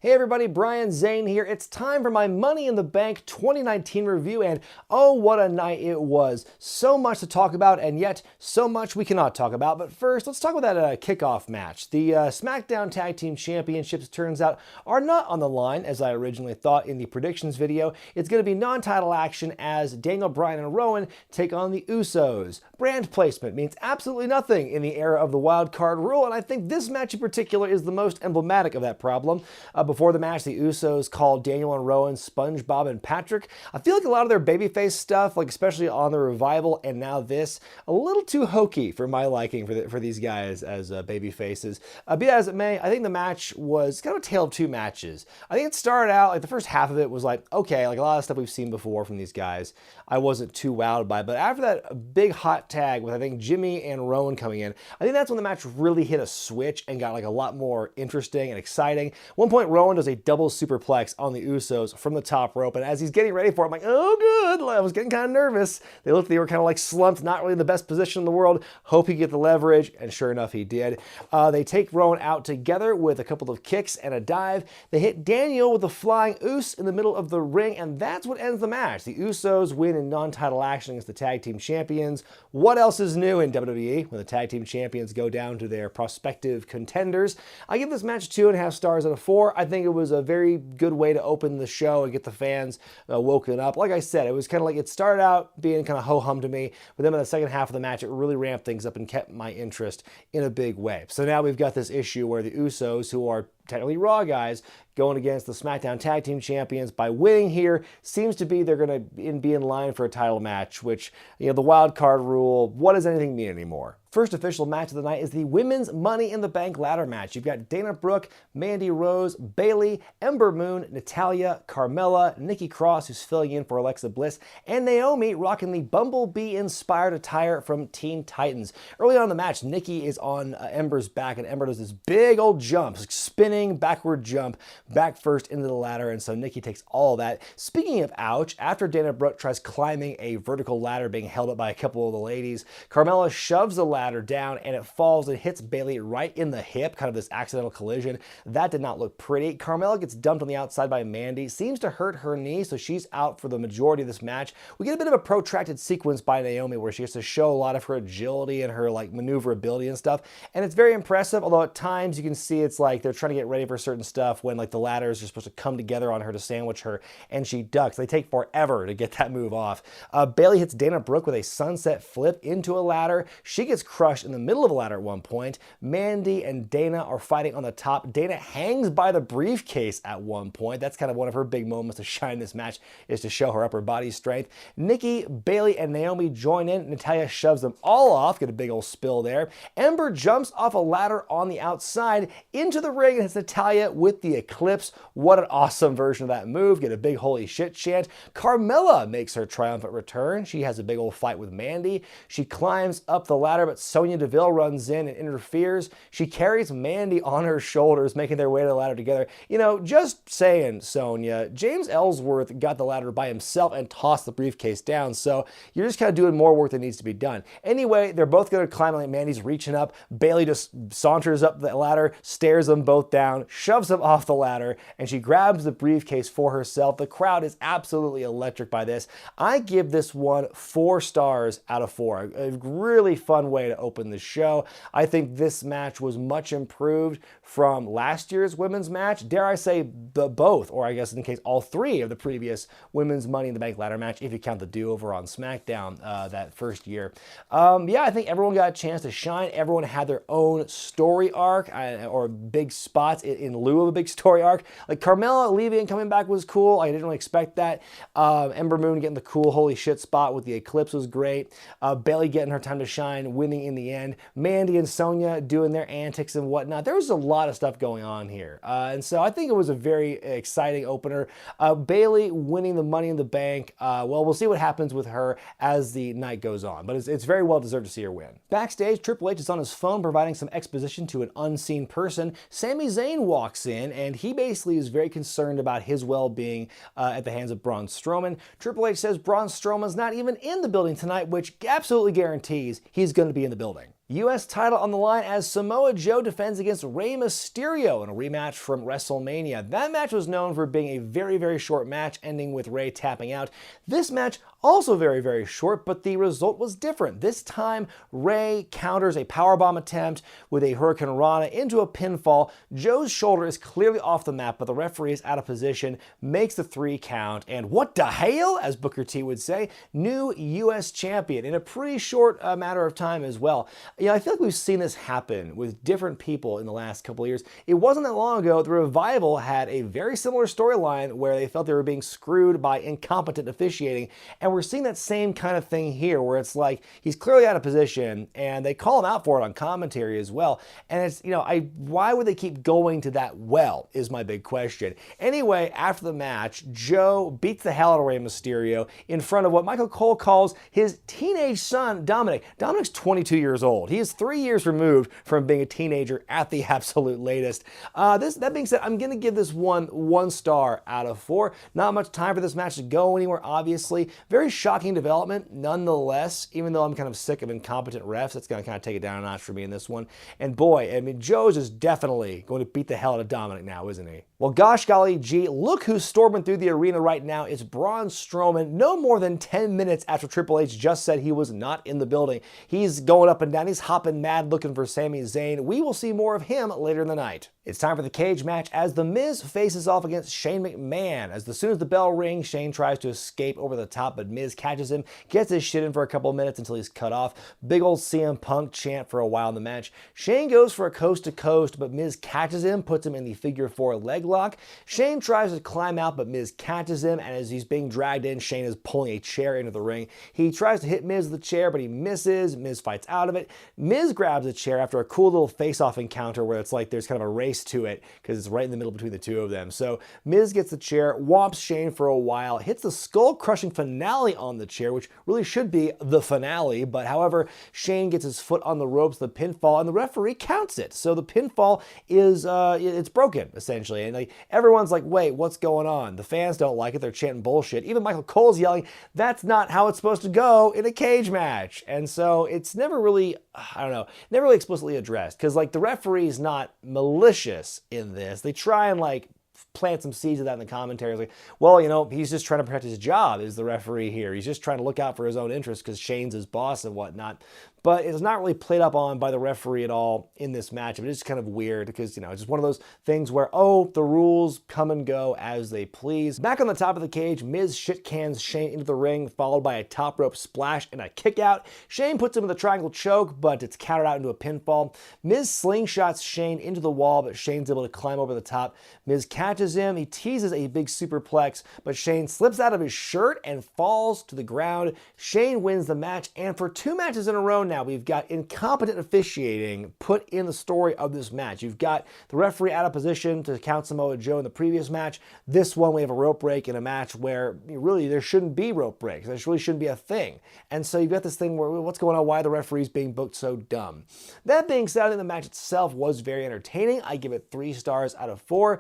Hey everybody, Bryan Zane here. It's time for my Money in the Bank 2019 review, and oh, what a night it was. So much to talk about, and yet so much we cannot talk about. But first, let's talk about that kickoff match. The Smackdown Tag Team Championships, turns out, are not on the line, as I originally thought in the predictions video. It's going to be non-title action as Daniel, Bryan, and Rowan take on the Usos. Brand placement means absolutely nothing in the era of the wild card rule, and I think this match in particular is the most emblematic of that problem. Before the match, the Usos called Daniel and Rowan SpongeBob and Patrick. I feel like a lot of their babyface stuff, like especially on the Revival and now this, a little too hokey for my liking for these guys as babyfaces. Be that as it may, I think the match was kind of a tale of two matches. I think it started out, like the first half of it was like, okay, like a lot of stuff we've seen before from these guys. I wasn't too wowed by, but after that big hot tag with I think Jimmy and Rowan coming in, I think that's when the match really hit a switch and got like a lot more interesting and exciting. At one point, Rowan does a double superplex on the Usos from the top rope, and as he's getting ready for it, I'm like, oh good, I was getting kind of nervous. They looked, they were kind of like slumped, not really in the best position in the world. Hope he get the leverage, and sure enough, he did. They take Rowan out together with a couple of kicks and a dive. They hit Daniel with a flying Us in the middle of the ring, and that's what ends the match. The Usos win in non-title action against the Tag Team Champions. What else is new in WWE when the Tag Team Champions go down to their prospective contenders? I give this match 2.5 stars out of 4. I think it was a very good way to open the show and get the fans woken up. Like I said, it was kind of like it started out being kind of ho-hum to me, but then in the second half of the match, it really ramped things up and kept my interest in a big way. So now we've got this issue where the Usos, who are technically Raw guys, going against the SmackDown Tag Team Champions. By winning here, seems to be they're going to be in line for a title match, which, you know, the wild card rule, what does anything mean anymore? First official match of the night is the Women's Money in the Bank ladder match. You've got Dana Brooke, Mandy Rose, Bayley, Ember Moon, Natalya, Carmella, Nikki Cross, who's filling in for Alexa Bliss, and Naomi rocking the Bumblebee-inspired attire from Teen Titans. Early on in the match, Nikki is on Ember's back, and Ember does this big old jump, spinning backward jump, back first into the ladder, and so Nikki takes all that. Speaking of ouch, after Dana Brooke tries climbing a vertical ladder being held up by a couple of the ladies, Carmella shoves the ladder down and it falls and hits Bayley right in the hip, kind of this accidental collision. That did not look pretty. Carmella gets dumped on the outside by Mandy, seems to hurt her knee, so she's out for the majority of this match. We get a bit of a protracted sequence by Naomi where she gets to show a lot of her agility and her like maneuverability and stuff, and it's very impressive, although at times you can see it's like they're trying to get ready for certain stuff when like the ladders are supposed to come together on her to sandwich her, and she ducks. They take forever to get that move off. Bayley hits Dana Brooke with a sunset flip into a ladder. She gets crushed in the middle of the ladder at one point. Mandy and Dana are fighting on the top. Dana hangs by the briefcase at one point. That's kind of one of her big moments to shine this match, is to show her upper body strength. Nikki, Bayley, and Naomi join in. Natalya shoves them all off. Get a big old spill there. Ember jumps off a ladder on the outside into the ring and hits Natalya with the Eclipse. What an awesome version of that move. Get a big holy shit chant. Carmella makes her triumphant return. She has a big old fight with Mandy. She climbs up the ladder, but Sonya Deville runs in and interferes. She carries Mandy on her shoulders, making their way to the ladder together. You know, just saying, Sonya, James Ellsworth got the ladder by himself and tossed the briefcase down, so you're just kind of doing more work that needs to be done. Anyway, they're both going to climb, like Mandy's reaching up. Bayley just saunters up the ladder, stares them both down, shoves them off the ladder, and she grabs the briefcase for herself. The crowd is absolutely electric by this. I give this one 4 stars out of 4. A really fun way to open the show. I think this match was much improved from last year's women's match. Dare I say both, or I guess in case all 3 of the previous women's Money in the Bank ladder match, if you count the do-over on SmackDown that first year. Yeah, I think everyone got a chance to shine. Everyone had their own story arc or big spots in lieu of a big story arc. Like Carmella leaving and coming back was cool. I didn't really expect that. Ember Moon getting the cool holy shit spot with the Eclipse was great. Bayley getting her time to shine, winning in the end. Mandy and Sonya doing their antics and whatnot. There was a lot of stuff going on here. And so I think it was a very exciting opener. Bayley winning the Money in the Bank. Well, we'll see what happens with her as the night goes on, but it's very well deserved to see her win. Backstage, Triple H is on his phone providing some exposition to an unseen person. Sami Zayn walks in and he basically is very concerned about his well-being at the hands of Braun Strowman. Triple H says Braun Strowman's not even in the building tonight, which absolutely guarantees he's going to be in the building. U.S. title on the line as Samoa Joe defends against Rey Mysterio in a rematch from WrestleMania. That match was known for being a very, very short match, ending with Rey tapping out. This match also very, very short, but the result was different. This time, Rey counters a powerbomb attempt with a Hurricane Rana into a pinfall. Joe's shoulder is clearly off the map, but the referee is out of position, makes the 3 count, and what the hell, as Booker T would say, new U.S. champion in a pretty short matter of time as well. You know, I feel like we've seen this happen with different people in the last couple of years. It wasn't that long ago, the Revival had a very similar storyline where they felt they were being screwed by incompetent officiating, and we're seeing that same kind of thing here where it's like he's clearly out of position and they call him out for it on commentary as well. And it's, you know, why would they keep going to that well is my big question. Anyway, after the match, Joe beats the hell out of Rey Mysterio in front of what Michael Cole calls his teenage son, Dominic. Dominic's 22 years old. He is 3 years removed from being a teenager at the absolute latest. That being said, I'm going to give this one star out of 4. Not much time for this match to go anywhere, obviously. Very shocking development, nonetheless, even though I'm kind of sick of incompetent refs. That's going to kind of take it down a notch for me in this one. And boy, I mean, Joe's is definitely going to beat the hell out of Dominic now, isn't he? Well, gosh golly gee, look who's storming through the arena right now. It's Braun Strowman, no more than 10 minutes after Triple H just said he was not in the building. He's going up and down. He's hopping mad looking for Sami Zayn. We will see more of him later in the night. It's time for the cage match as The Miz faces off against Shane McMahon. As soon as the bell rings, Shane tries to escape over the top, but Miz catches him, gets his shit in for a couple of minutes until he's cut off. Big old CM Punk chant for a while in the match. Shane goes for a coast to coast, but Miz catches him, puts him in the figure 4 leg lock. Shane tries to climb out, but Miz catches him, and as he's being dragged in, Shane is pulling a chair into the ring. He tries to hit Miz with the chair, but he misses. Miz fights out of it. Miz grabs the chair after a cool little face-off encounter where it's like there's kind of a race to it because it's right in the middle between the two of them. So Miz gets the chair, whomps Shane for a while, hits the skull-crushing finale on the chair, which really should be the finale, but however, Shane gets his foot on the ropes, the pinfall, and the referee counts it. So the pinfall is, it's broken, essentially. And like everyone's like, wait, what's going on? The fans don't like it. They're chanting bullshit. Even Michael Cole's yelling, that's not how it's supposed to go in a cage match. And so it's never really, I don't know, never really explicitly addressed because like the referee's not malicious in this. They try and like plant some seeds of that in the commentary. Like, well, you know, he's just trying to protect his job is the referee here. He's just trying to look out for his own interests because Shane's his boss and whatnot. But it's not really played up on by the referee at all in this match. It is kind of weird because, you know, it's just one of those things where, oh, the rules come and go as they please. Back on the top of the cage, Miz shit cans Shane into the ring, followed by a top rope splash and a kick out. Shane puts him in the triangle choke, but it's countered out into a pinfall. Miz slingshots Shane into the wall, but Shane's able to climb over the top. Miz catches him. He teases a big superplex, but Shane slips out of his shirt and falls to the ground. Shane wins the match, and for 2 matches in a row now, we've got incompetent officiating put in the story of this match. You've got the referee out of position to count Samoa Joe in the previous match. This one, we have a rope break in a match where really there shouldn't be rope breaks. There really shouldn't be a thing. And so you've got this thing where, what's going on? Why are the referees being booked so dumb? That being said, I think the match itself was very entertaining. I give it 3 stars out of 4.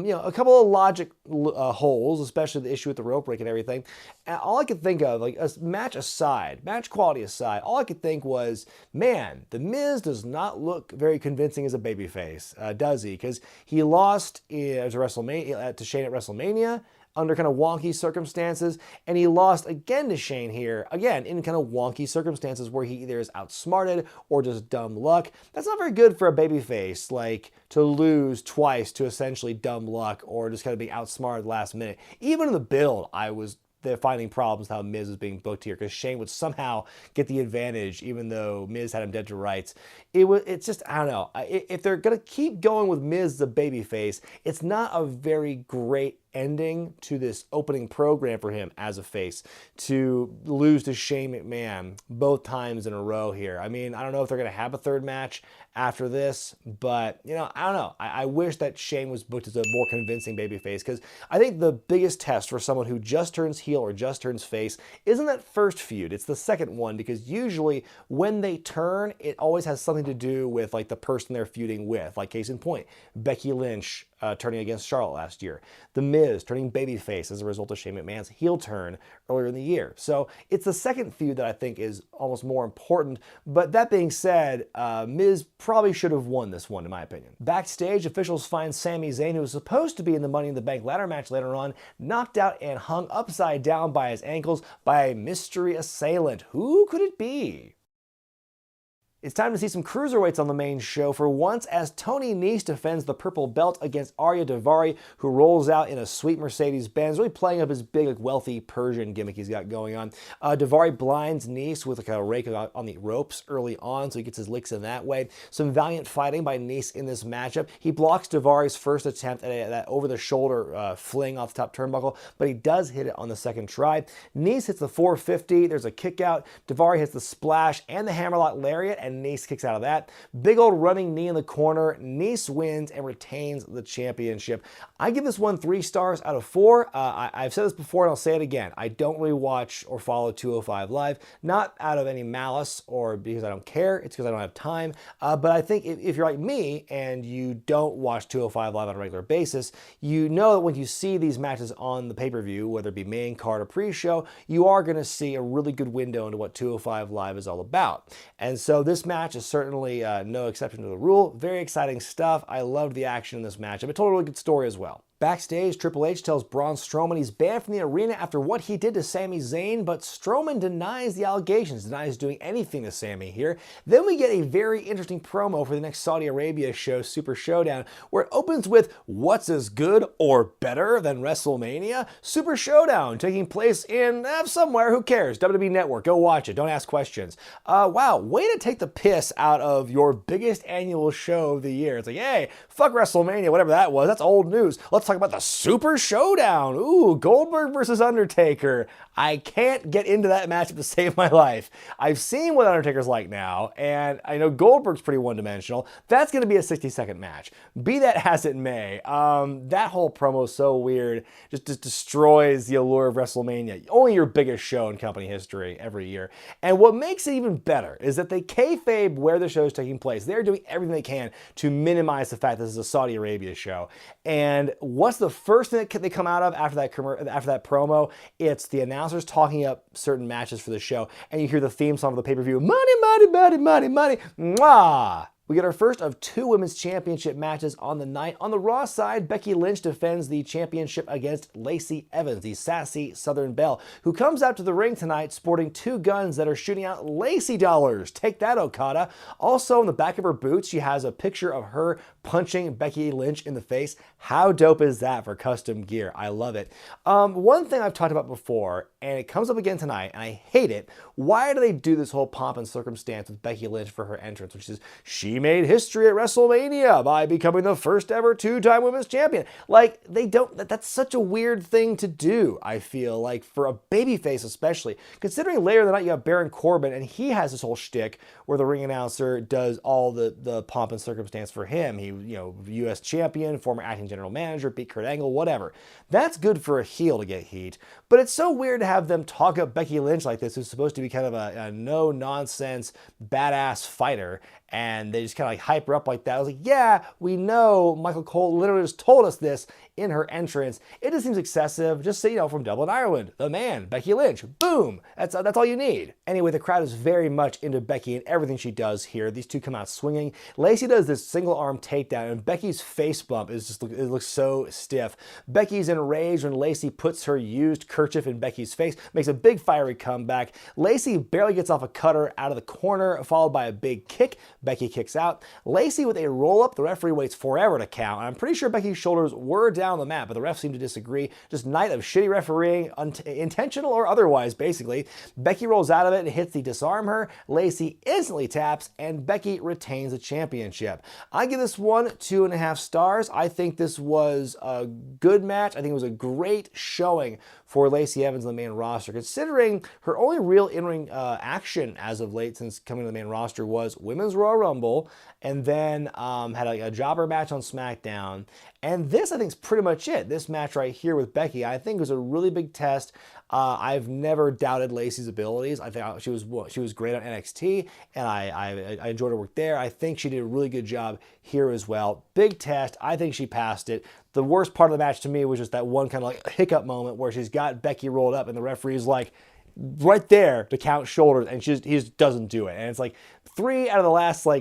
You know, a couple of logic holes, especially the issue with the rope break and everything. And all I could think of, like a match aside, match quality aside, all I could think was, man, The Miz does not look very convincing as a babyface, does he? Because he lost to Shane at WrestleMania under kind of wonky circumstances, and he lost again to Shane here, again, in kind of wonky circumstances where he either is outsmarted or just dumb luck. That's not very good for a babyface, like, to lose twice to essentially dumb luck or just kind of being outsmarted last minute. Even in the build, they're finding problems how Miz is being booked here because Shane would somehow get the advantage even though Miz had him dead to rights. It's just, I don't know. If they're going to keep going with Miz as a babyface, it's not a very great ending to this opening program for him as a face to lose to Shane McMahon both times in a row here. I mean, I don't know if they're going to have a 3rd match after this, but, you know, I don't know. I wish that Shane was booked as a more convincing babyface because I think the biggest test for someone who just turns heel or just turns face isn't that first feud. It's the second one because usually when they turn, it always has something to do with like the person they're feuding with. Like case in point, Becky Lynch turning against Charlotte last year. The Miz turning babyface as a result of Shane McMahon's heel turn earlier in the year. So it's the second feud that I think is almost more important. But that being said, Miz probably should have won this one, in my opinion. Backstage, officials find Sami Zayn, who was supposed to be in the Money in the Bank ladder match later on, knocked out and hung upside down by his ankles by a mystery assailant. Who could it be? It's time to see some cruiserweights on the main show for once as Tony Nese defends the purple belt against Ariya Daivari, who rolls out in a sweet Mercedes-Benz, really playing up his big, wealthy Persian gimmick he's got going on. Daivari blinds Nese with a rake on the ropes early on, so he gets his licks in that way. Some valiant fighting by Nese in this matchup. He blocks Daivari's first attempt at that over-the-shoulder fling off the top turnbuckle, but he does hit it on the second try. Nese hits the 450, there's a kick out. Daivari hits the splash and the hammerlock lariat, and Nese kicks out of that. Big old running knee in the corner. Nese wins and retains the championship. I give this one 3 stars out of 4. I've said this before and I'll say it again. I don't really watch or follow 205 Live, not out of any malice or because I don't care. It's because I don't have time. But I think if you're like me and you don't watch 205 Live on a regular basis, you know that when you see these matches on the pay-per-view, whether it be main card or pre-show, you are going to see a really good window into what 205 Live is all about. And so this match is certainly no exception to the rule. Very exciting stuff. I loved the action in this match. It told a really good story as well. Backstage, Triple H tells Braun Strowman he's banned from the arena after what he did to Sami Zayn, but Strowman denies the allegations, denies doing anything to Sami here. Then we get a very interesting promo for the next Saudi Arabia show, Super Showdown, where it opens with what's as good or better than WrestleMania? Super Showdown, taking place in somewhere, who cares? WWE Network, go watch it, don't ask questions. Wow, way to take the piss out of your biggest annual show of the year. It's like, hey, fuck WrestleMania, whatever that was, that's old news. Let's talk about the Super Showdown. Ooh, Goldberg versus Undertaker. I can't get into that matchup to save my life. I've seen what Undertaker's like now, and I know Goldberg's pretty one-dimensional. That's going to be a 60-second match. Be that as it may, that whole promo is so weird. Just destroys the allure of WrestleMania. Only your biggest show in company history every year. And what makes it even better is that they kayfabe where the show is taking place. They're doing everything they can to minimize the fact that this is a Saudi Arabia show. And what's the first thing that they come out of after that promo? It's the announcers talking up certain matches for the show, and you hear the theme song of the pay-per-view, money, money, money, money, money, mwah! We get our first of 2 women's championship matches on the night. On the Raw side, Becky Lynch defends the championship against Lacey Evans, the sassy Southern Belle, who comes out to the ring tonight sporting 2 guns that are shooting out Lacey dollars. Take that, Okada. Also, on the back of her boots, she has a picture of her punching Becky Lynch in the face. How dope is that for custom gear? I love it. One thing I've talked about before, and it comes up again tonight, and I hate it. Why do they do this whole pomp and circumstance with Becky Lynch for her entrance, which is she made history at WrestleMania by becoming the first ever 2-time women's champion? Like, they don't, that's such a weird thing to do, I feel like, for a babyface especially. Considering later in the night you have Baron Corbin, and he has this whole shtick where the ring announcer does all the pomp and circumstance for him. He, U.S. champion, former acting general manager, beat Kurt Angle, whatever. That's good for a heel to get heat, but it's so weird to have them talk up Becky Lynch like this, who's supposed to be kind of a no-nonsense, badass fighter, and they just kind of like hype her up like that. I was like, yeah, we know Michael Cole literally just told us this in her entrance. It just seems excessive. Just say, from Dublin, Ireland, the man, Becky Lynch, boom. That's all you need. Anyway, the crowd is very much into Becky and everything she does here. These two come out swinging. Lacey does this single arm takedown, and Becky's face bump it looks so stiff. Becky's enraged when Lacey puts her used kerchief in Becky's face, makes a big fiery comeback. Lacey barely gets off a cutter out of the corner, followed by a big kick. Becky kicks out. Lacey with a roll-up. The referee waits forever to count. And I'm pretty sure Becky's shoulders were down the mat, but the refs seem to disagree. Just night of shitty refereeing, intentional or otherwise, basically. Becky rolls out of it and hits the disarm her. Lacey instantly taps, and Becky retains the championship. I give this one 2.5 stars. I think this was a good match. I think it was a great showing for Lacey Evans on the main roster, considering her only real in-ring action as of late since coming to the main roster was Women's Royal Rumble, and then had a jobber match on SmackDown. And this, I think, is pretty much it. This match right here with Becky, I think, was a really big test. I've never doubted Lacey's abilities. I think she was great on NXT, and I enjoyed her work there. I think she did a really good job here as well. Big test. I think she passed it. The worst part of the match to me was just that one kind of like hiccup moment where she's got Becky rolled up, and the referee's like, right there to count shoulders, and he just doesn't do it. And it's like 3 out of the last 4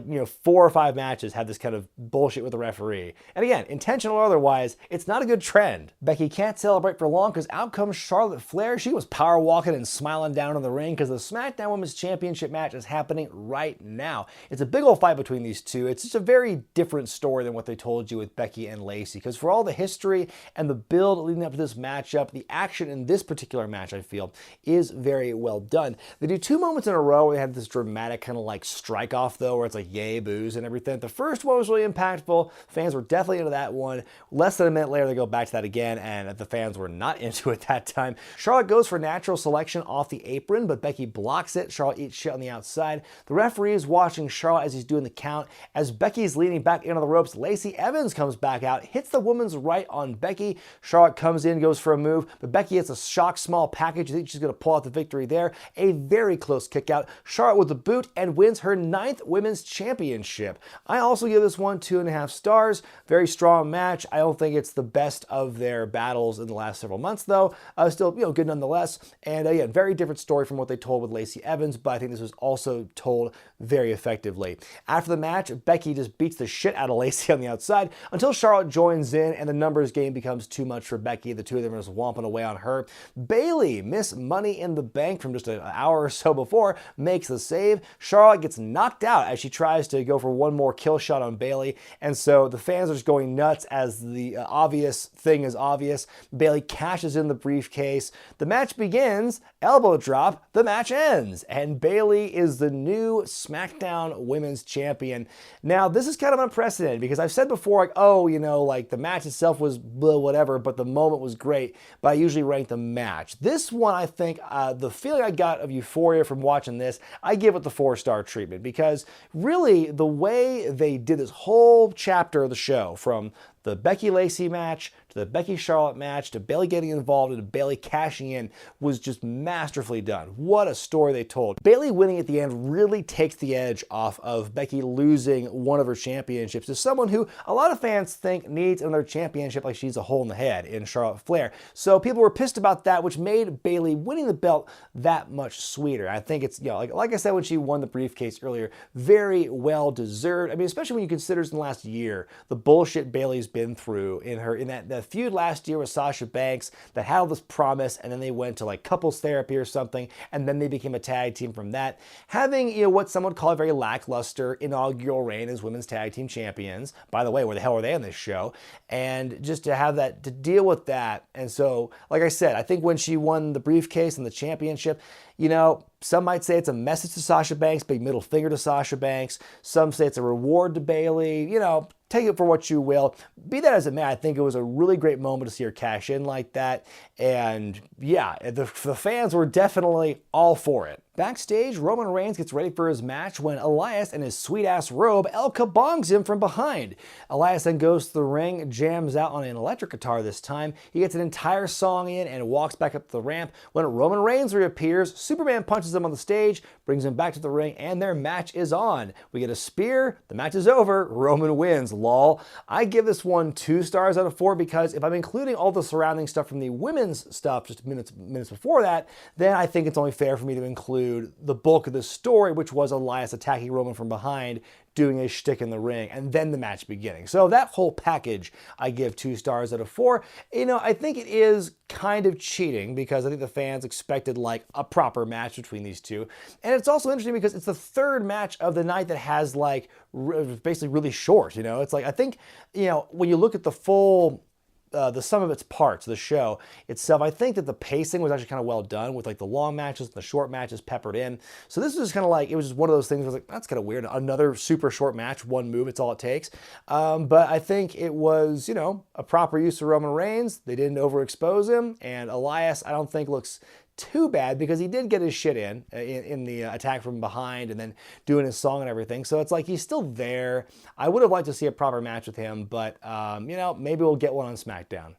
or 5 matches had this kind of bullshit with the referee. And again, intentional or otherwise, it's not a good trend. Becky can't celebrate for long because out comes Charlotte Flair. She was power walking and smiling down in the ring because the SmackDown Women's Championship match is happening right now. It's a big old fight between these two. It's just a very different story than what they told you with Becky and Lacey, because for all the history and the build leading up to this matchup, the action in this particular match, I feel, is very well done. They do 2 moments in a row where they had this dramatic kind of like strike off though, where it's like yay, boos and everything. The first one was really impactful. Fans were definitely into that one. Less than a minute later, they go back to that again, and the fans were not into it that time. Charlotte goes for natural selection off the apron, but Becky blocks it. Charlotte eats shit on the outside. The referee is watching Charlotte as he's doing the count. As Becky's leaning back into the ropes, Lacey Evans comes back out, hits the woman's right on Becky. Charlotte comes in, goes for a move, but Becky hits a shock small package. I think she's going to pull out the victory there. A very close kick out. Charlotte with the boot and wins her 9th Women's Championship. I also give this one 2.5 stars. Very strong match. I don't think it's the best of their battles in the last several months though. Still, good nonetheless. And again, very different story from what they told with Lacey Evans, but I think this was also told very effectively. After the match, Becky just beats the shit out of Lacey on the outside until Charlotte joins in and the numbers game becomes too much for Becky. The two of them are just whomping away on her. Bayley, Miss Money in the Bank from just an hour or so before, makes the save. Charlotte gets knocked out as she tries to go for one more kill shot on Bayley, and so the fans are just going nuts as the obvious thing is obvious. Bayley cashes in the briefcase. The match begins, elbow drop, the match ends, and Bayley is the new SmackDown Women's Champion. Now, this is kind of unprecedented because I've said before, the match itself was blah, whatever, but the moment was great, but I usually rank the match. This one, I think, the feeling I got of euphoria from watching this, I give it the 4-star treatment, because really the way they did this whole chapter of the show, from the Becky Lacey match to the Becky Charlotte match to Bayley getting involved and to Bayley cashing in, was just masterfully done. What a story they told. Bayley winning at the end really takes the edge off of Becky losing one of her championships to someone who a lot of fans think needs another championship like she's a hole in the head in Charlotte Flair. So people were pissed about that, which made Bayley winning the belt that much sweeter. I think it's, like I said when she won the briefcase earlier, very well deserved. I mean, especially when you consider in the last year the bullshit Bayley's been through in that feud last year with Sasha Banks that had all this promise, and then they went to couples therapy or something, and then they became a tag team from that. Having what some would call a very lackluster inaugural reign as women's tag team champions. By the way, where the hell are they on this show? And just to have that, to deal with that. And so, like I said, I think when she won the briefcase and the championship, some might say it's a message to Sasha Banks, big middle finger to Sasha Banks. Some say it's a reward to Bayley. Take it for what you will. Be that as it may, I think it was a really great moment to see her cash in like that. And yeah, the fans were definitely all for it. Backstage, Roman Reigns gets ready for his match when Elias in his sweet-ass robe El Kabongs him from behind. Elias then goes to the ring, jams out on an electric guitar this time. He gets an entire song in and walks back up the ramp. When Roman Reigns reappears, Superman punches him on the stage, brings him back to the ring, and their match is on. We get a spear, the match is over, Roman wins, lol. I give this one 2 stars out of 4 because if I'm including all the surrounding stuff from the women's stuff just minutes before that, then I think it's only fair for me to include the bulk of the story, which was Elias attacking Roman from behind, doing a shtick in the ring, and then the match beginning. So that whole package, I give 2 stars out of 4. I think it is kind of cheating because I think the fans expected a proper match between these two. And it's also interesting because it's the 3rd match of the night that has basically really short, It's I think, when you look at the full the sum of its parts, the show itself. I think that the pacing was actually kind of well done with like the long matches and the short matches peppered in. So this was just kind of like, it was just one of those things where I was like, that's kind of weird. Another super short match, one move, it's all it takes. But I think it was, you know, a proper use of Roman Reigns. They didn't overexpose him. And Elias, I don't think looks too bad because he did get his shit in the attack from behind and then doing his song and everything. So it's like he's still there. I would have liked to see a proper match with him, but you know, maybe we'll get one on SmackDown.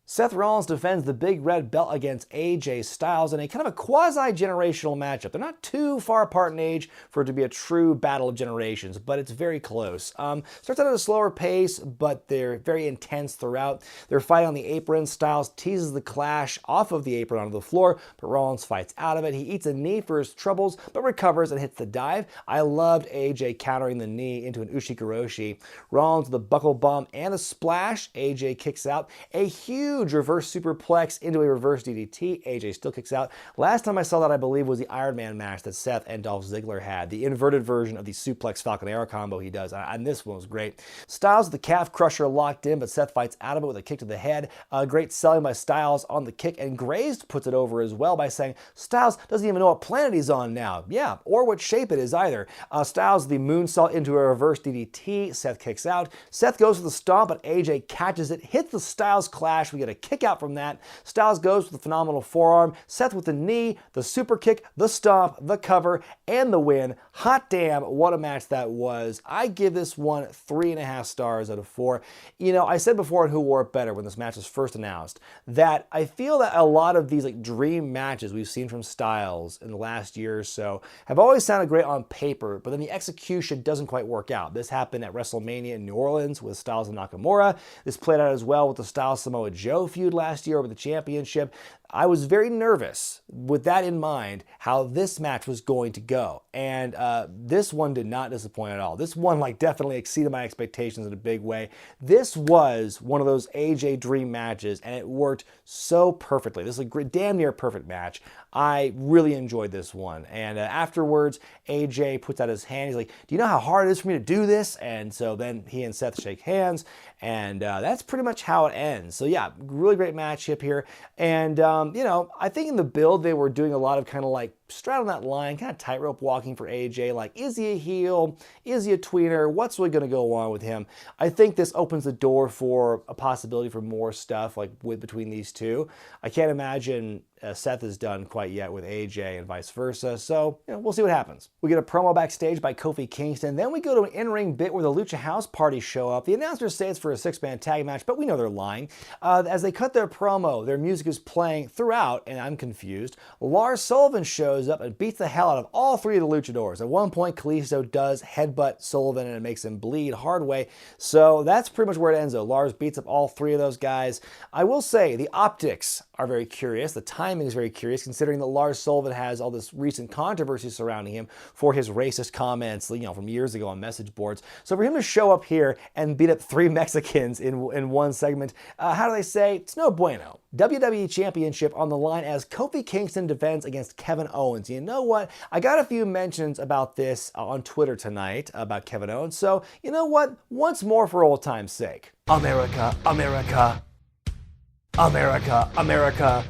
Seth Rollins defends the big red belt against AJ Styles in a kind of a quasi-generational matchup. They're not too far apart in age for it to be a true battle of generations, but it's very close. Starts out at a slower pace, but they're very intense throughout. They're fighting on the apron. Styles teases the clash off of the apron onto the floor, but Rollins fights out of it. He eats a knee for his troubles, but recovers and hits the dive. I loved AJ countering the knee into an Ushigoroshi. Rollins with a buckle bomb and a splash. AJ kicks out. A huge reverse superplex into a reverse DDT. AJ still kicks out. Last time I saw that, I believe, was the Iron Man match that Seth and Dolph Ziggler had. The inverted version of the suplex Falcon Arrow combo he does. And this one was great. Styles with the calf crusher locked in, but Seth fights out of it with a kick to the head. Great selling by Styles on the kick, and Grazed puts it over as well by saying Styles doesn't even know what planet he's on now. Yeah, or what shape it is either. Styles the moonsault into a reverse DDT. Seth kicks out. Seth goes for the stomp, but AJ catches it, hits the Styles clash. We get a kick out from that. Styles goes with a phenomenal forearm. Seth with the knee, the super kick, the stomp, the cover, and the win. Hot damn, what a match that was. I give this one 3.5 stars out of 4. You know, I said before in Who Wore It Better when this match was first announced that I feel that a lot of these like dream matches we've seen from Styles in the last year or so have always sounded great on paper, but then the execution doesn't quite work out. This happened at WrestleMania in New Orleans with Styles and Nakamura. This played out as well with the Styles Samoa Joe feud last year over the championship. I was very nervous with that in mind, how this match was going to go. And this one did not disappoint at all. This one like definitely exceeded my expectations in a big way. This was one of those AJ dream matches and it worked so perfectly. This is a damn near perfect match. I really enjoyed this one. And afterwards, AJ puts out his hand. He's like, do you know how hard it is for me to do this? And so then he and Seth shake hands. And that's pretty much how it ends. So yeah, really great matchup here. And, you know, I think in the build, they were doing a lot of kind of like straddling that line, kind of tightrope walking for AJ. Like, is he a heel? Is he a tweener? What's really going to go on with him? I think this opens the door for a possibility for more stuff like between these two. I can't imagine Seth has done quite yet with AJ and vice versa. So, you know, we'll see what happens. We get a promo backstage by Kofi Kingston. Then we go to an in-ring bit where the Lucha House Party show up. The announcers say it's for a 6-man tag match, but we know they're lying. As they cut their promo, their music is playing throughout, and I'm confused. Lars Sullivan shows up and beats the hell out of all 3 of the luchadors. At one point, Kalisto does headbutt Sullivan and it makes him bleed hard way. So that's pretty much where it ends though. Lars beats up all 3 of those guys. I will say the optics are very curious. The timing is very curious considering that Lars Sullivan has all this recent controversy surrounding him for his racist comments, you know, from years ago on message boards. So for him to show up here and beat up 3 Mexicans in one segment, how do they say? It's no bueno. WWE Championship on the line as Kofi Kingston defends against Kevin Owens. You know what? I got a few mentions about this on Twitter tonight about Kevin Owens. So, you know what? Once more for old time's sake. America, America, America, America.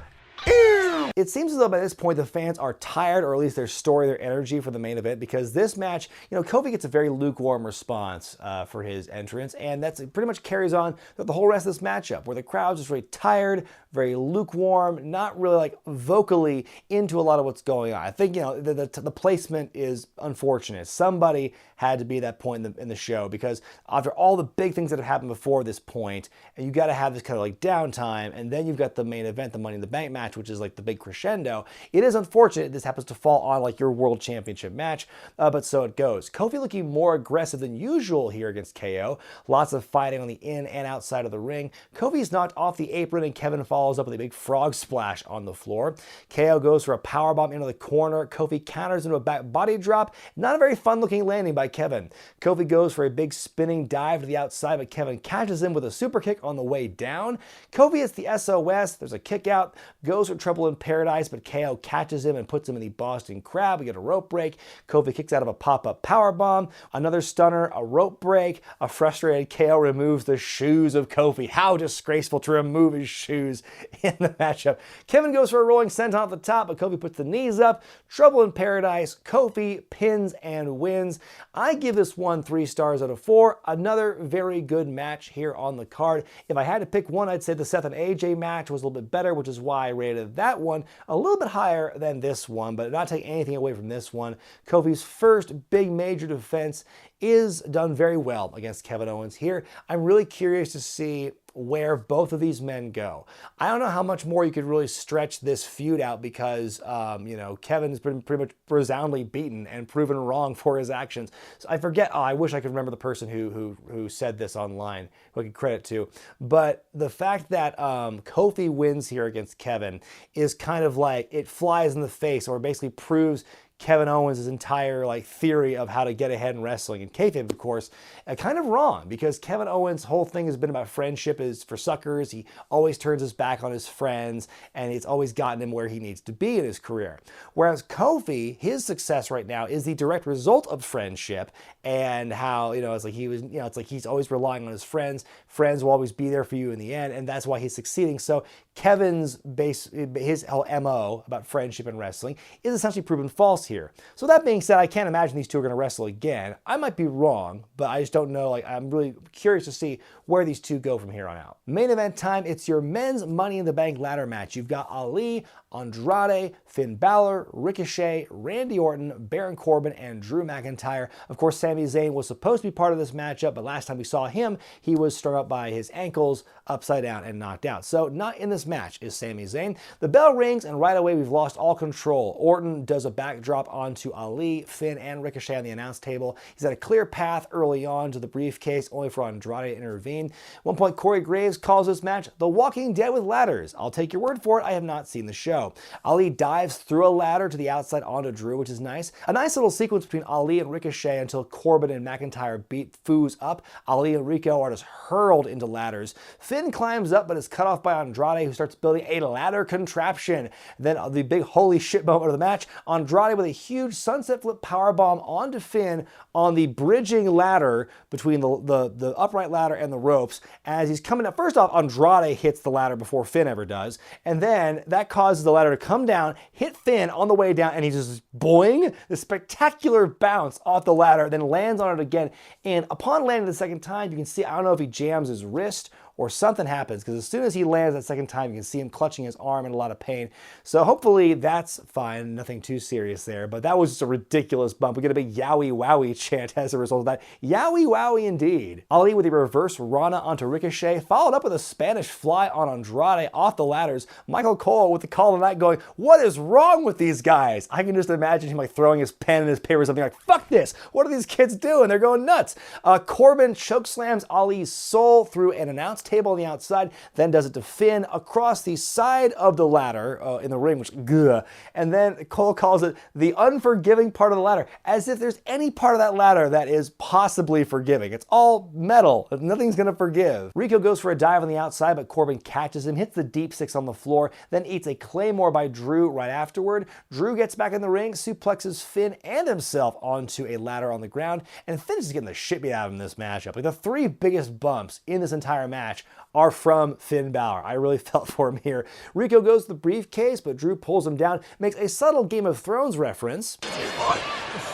It seems as though by this point the fans are tired, or at least they're storing their energy for the main event, because this match, you know, Kofi gets a very lukewarm response for his entrance, and that's pretty much carries on the whole rest of this matchup, where the crowd's just very tired, very lukewarm, not really like vocally into a lot of what's going on. I think, you know, the placement is unfortunate. Somebody had to be at that point in the show, because after all the big things that have happened before this point, and you got to have this kind of like downtime, and then you've got the main event, the Money in the Bank match, which is like the big crescendo. It is unfortunate this happens to fall on like your world championship match, but so it goes. Kofi looking more aggressive than usual here against KO. Lots of fighting on the in and outside of the ring. Kofi's knocked off the apron and Kevin follows up with a big frog splash on the floor. KO goes for a powerbomb into the corner. Kofi counters into a back body drop. Not a very fun looking landing by Kevin. Kofi goes for a big spinning dive to the outside, but Kevin catches him with a super kick on the way down. Kofi hits the SOS. There's a kick out. Goes for triple impair paradise, but KO catches him and puts him in the Boston Crab. We get a rope break. Kofi kicks out of a pop-up powerbomb. Another stunner, a rope break. A frustrated KO removes the shoes of Kofi. How disgraceful to remove his shoes in the matchup. Kevin goes for a rolling senton off the top, but Kofi puts the knees up. Trouble in paradise. Kofi pins and wins. I give this one 3 stars out of 4. Another very good match here on the card. If I had to pick one, I'd say the Seth and AJ match was a little bit better, which is why I rated that one a little bit higher than this one, but not take anything away from this one. Kofi's first big major defense is done very well against Kevin Owens here. I'm really curious to see where both of these men go. I don't know how much more you could really stretch this feud out because, Kevin's been pretty much resoundingly beaten and proven wrong for his actions. So I forget, I wish I could remember the person who said this online, who I could credit to. But the fact that Kofi wins here against Kevin is kind of like, it flies in the face, or basically proves Kevin Owens' entire theory of how to get ahead in wrestling. And kayfabe, of course, kind of wrong, because Kevin Owens' whole thing has been about friendship is for suckers. He always turns his back on his friends, and it's always gotten him where he needs to be in his career. Whereas Kofi, his success right now is the direct result of friendship, and how, it's like he's always relying on his friends. Friends will always be there for you in the end, and that's why he's succeeding. So Kevin's his whole MO about friendship and wrestling is essentially proven false here. So that being said, I can't imagine these two are going to wrestle again. I might be wrong, but I just don't know. I'm really curious to see where these two go from here on out. Main event time, it's your men's Money in the Bank ladder match. You've got Ali, Andrade, Finn Balor, Ricochet, Randy Orton, Baron Corbin, and Drew McIntyre. Of course, Sami Zayn was supposed to be part of this matchup, but last time we saw him, he was strung up by his ankles, upside down, and knocked out. So not in this match is Sami Zayn. The bell rings, and right away we've lost all control. Orton does a backdrop onto Ali, Finn, and Ricochet on the announce table. He's had a clear path early on to the briefcase, only for Andrade to intervene. At one point, Corey Graves calls this match The Walking Dead with ladders. I'll take your word for it, I have not seen the show. Ali dives through a ladder to the outside onto Drew, which is nice. A nice little sequence between Ali and Ricochet until Corbin and McIntyre beat Foos up. Ali and Rico are just hurled into ladders. Finn climbs up but is cut off by Andrade, who starts building a ladder contraption. Then the big holy shit moment of the match, Andrade with a huge sunset flip powerbomb onto Finn on the bridging ladder between the upright ladder and the ropes. As he's coming up, first off, Andrade hits the ladder before Finn ever does, and then that causes the ladder to come down, hit Finn on the way down, and he just boing, this spectacular bounce off the ladder, then lands on it again. And upon landing the second time, you can see, I don't know if he jams his wrist or something happens, because as soon as he lands that second time, you can see him clutching his arm in a lot of pain. So hopefully that's fine, nothing too serious there, but that was just a ridiculous bump. We get a big yowie wowie chant as a result of that. Yowie wowie indeed. Ali with a reverse Rana onto Ricochet, followed up with a Spanish fly on Andrade off the ladders. Michael Cole with the call of the night going, what is wrong with these guys? I can just imagine him throwing his pen and his paper or something fuck this, what are these kids doing? They're going nuts. Corbin chokeslams Ali's soul through an announce table on the outside, then does it to Finn across the side of the ladder in the ring, which and then Cole calls it the unforgiving part of the ladder, as if there's any part of that ladder that is possibly forgiving. It's all metal, nothing's gonna forgive. Rico goes for a dive on the outside, but Corbin catches him, hits the deep six on the floor, then eats a claymore by Drew right afterward. Drew gets back in the ring, suplexes Finn and himself onto a ladder on the ground, and Finn is getting the shit beat out of him in this matchup. The 3 biggest bumps in this entire match are from Finn Balor. I really felt for him here. Rico goes to the briefcase, but Drew pulls him down, makes a subtle Game of Thrones reference.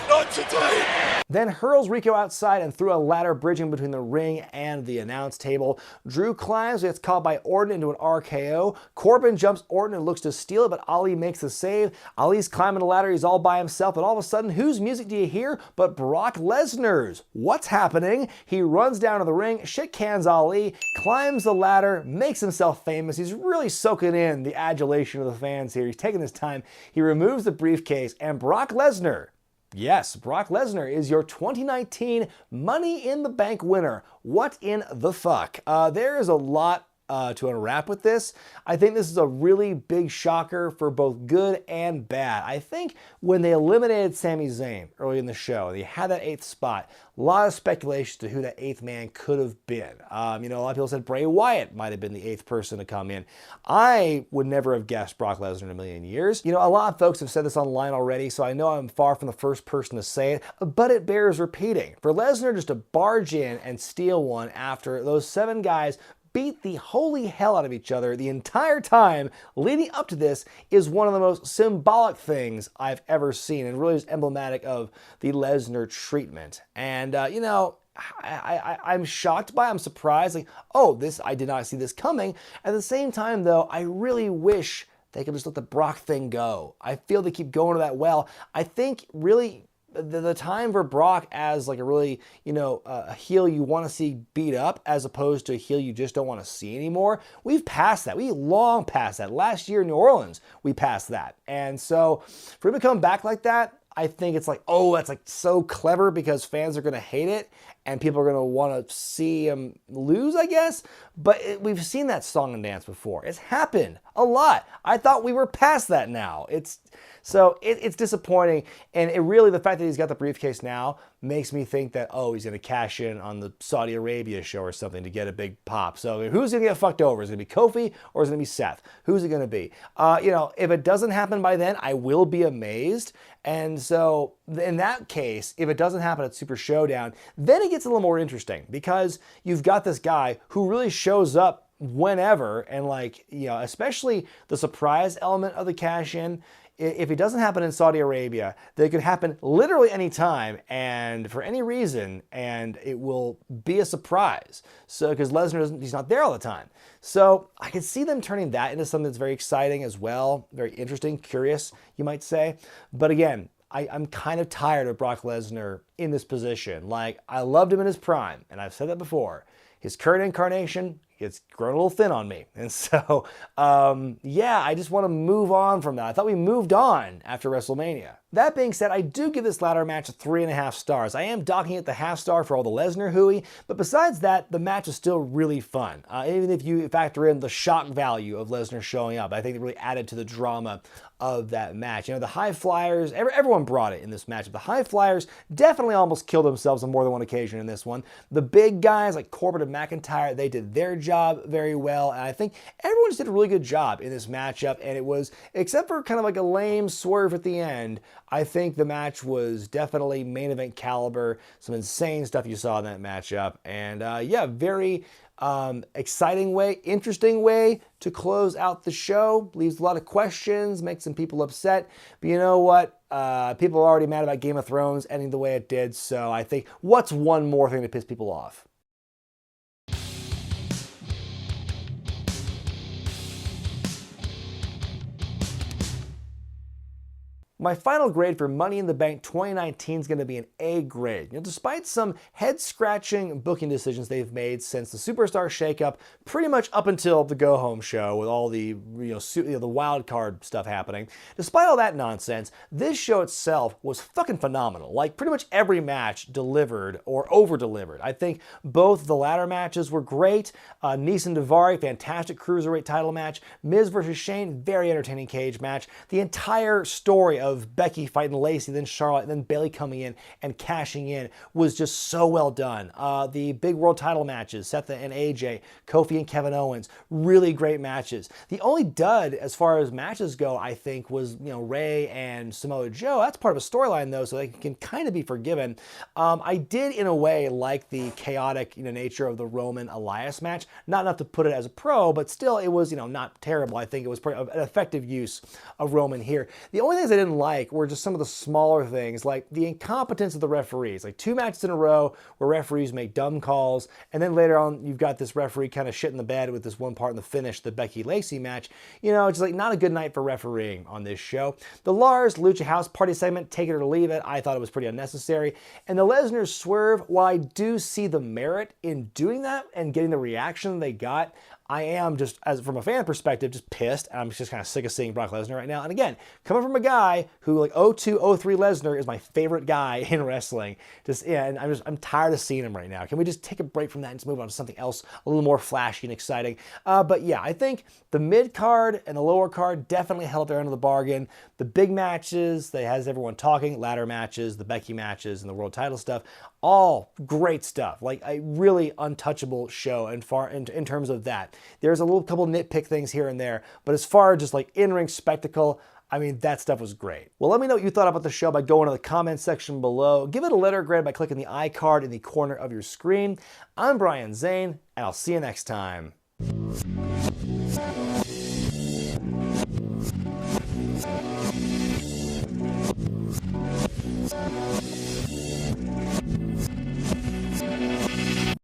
Not today! Then hurls Rico outside and through a ladder bridging between the ring and the announce table. Drew climbs, gets caught by Orton into an RKO. Corbin jumps Orton and looks to steal it, but Ali makes the save. Ali's climbing the ladder, he's all by himself, but all of a sudden, whose music do you hear but Brock Lesnar's? What's happening? He runs down to the ring, shit cans Ali, climbs the ladder, makes himself famous. He's really soaking in the adulation of the fans here. He's taking his time. He removes the briefcase, and Brock Lesnar, yes, Brock Lesnar is your 2019 Money in the Bank winner. What in the fuck? There is a lot to unwrap with this. I think this is a really big shocker for both good and bad. I think when they eliminated Sami Zayn early in the show, they had that 8th spot, a lot of speculation to who that 8th man could have been. A lot of people said Bray Wyatt might have been the 8th person to come in. I would never have guessed Brock Lesnar in a million years. A lot of folks have said this online already, so I know I'm far from the first person to say it, but it bears repeating. For Lesnar just to barge in and steal one after those 7 guys beat the holy hell out of each other the entire time leading up to this is one of the most symbolic things I've ever seen, and really is emblematic of the Lesnar treatment. And, I'm shocked by it. I'm surprised. I did not see this coming. At the same time, though, I really wish they could just let the Brock thing go. I feel they keep going to that well. I think really the time for Brock as like a really, a heel you want to see beat up as opposed to a heel you just don't want to see anymore, we've passed that. We long passed that. Last year in New Orleans, we passed that. And so for him to come back like that, I think it's like, that's like so clever because fans are going to hate it and people are going to want to see him lose, I guess. But we've seen that song and dance before. It's happened a lot. I thought we were past that now. It's disappointing. And it really, the fact that he's got the briefcase now makes me think that, he's going to cash in on the Saudi Arabia show or something to get a big pop. So who's going to get fucked over? Is it going to be Kofi or is it going to be Seth? Who's it going to be? If it doesn't happen by then, I will be amazed. And so in that case, if it doesn't happen at Super Showdown, then it gets a little more interesting because you've got this guy who really shows up whenever, and especially the surprise element of the cash in. If it doesn't happen in Saudi Arabia, then it could happen literally any time and for any reason, and it will be a surprise. So, because Lesnar he's not there all the time. So I can see them turning that into something that's very exciting as well, very interesting, curious, you might say. But again, I'm kind of tired of Brock Lesnar in this position. I loved him in his prime, and I've said that before. His current incarnation, it's grown a little thin on me. And so, I just want to move on from that. I thought we moved on after WrestleMania. That being said, I do give this ladder match 3.5 stars. I am docking it the half star for all the Lesnar hooey, but besides that, the match is still really fun. Even if you factor in the shock value of Lesnar showing up, I think it really added to the drama of that match. The high flyers, everyone brought it in this match. The high flyers definitely almost killed themselves on more than one occasion in this one. The big guys like Corbin and McIntyre, they did their job very well, and I think everyone just did a really good job in this matchup, and it was, except for kind of like a lame swerve at the end, I think the match was definitely main event caliber, some insane stuff you saw in that matchup, and very exciting way, interesting way to close out the show. Leaves a lot of questions, makes some people upset, but you know what? People are already mad about Game of Thrones ending the way it did, so I think what's one more thing to piss people off? My final grade for Money in the Bank 2019 is going to be an A grade. Despite some head-scratching booking decisions they've made since the Superstar shakeup, pretty much up until the go-home show with all the the wild card stuff happening, despite all that nonsense, this show itself was fucking phenomenal. Pretty much every match delivered or over-delivered. I think both the ladder matches were great. Nese and Daivari, fantastic Cruiserweight title match. Miz versus Shane, very entertaining cage match. The entire story of Becky fighting Lacey, then Charlotte, and then Bayley coming in and cashing in was just so well done. The big world title matches, Seth and AJ, Kofi and Kevin Owens, really great matches. The only dud as far as matches go, I think, was Rey and Samoa Joe. That's part of a storyline though, so they can kind of be forgiven. I did in a way like the chaotic nature of the Roman Elias match. Not enough to put it as a pro, but still it was not terrible. I think it was an effective use of Roman here. The only things I didn't like were just some of the smaller things, like the incompetence of the referees. 2 matches in a row where referees make dumb calls, and then later on you've got this referee kind of shit in the bed with this one part in the finish, the Becky Lacey match. It's just not a good night for refereeing on this show. The Lars Lucha House Party segment, take it or leave it, I thought it was pretty unnecessary. And the Lesnar swerve, while I do see the merit in doing that and getting the reaction they got, I am just, as from a fan perspective, just pissed. And I'm just kind of sick of seeing Brock Lesnar right now. And again, coming from a guy who like 02, 03 Lesnar is my favorite guy in wrestling. And I'm tired of seeing him right now. Can we just take a break from that and just move on to something else a little more flashy and exciting? But yeah, I think the mid card and the lower card definitely held their end of the bargain. The big matches, that has everyone talking, ladder matches, the Becky matches, and the world title stuff, all great stuff. Like a really untouchable show and far in terms of that. There's a little couple nitpick things here and there, but as far as just like in-ring spectacle, I mean, that stuff was great. Well, let me know what you thought about the show by going to the comment section below. Give it a letter grade by clicking the iCard in the corner of your screen. I'm Bryan Zane, and I'll see you next time.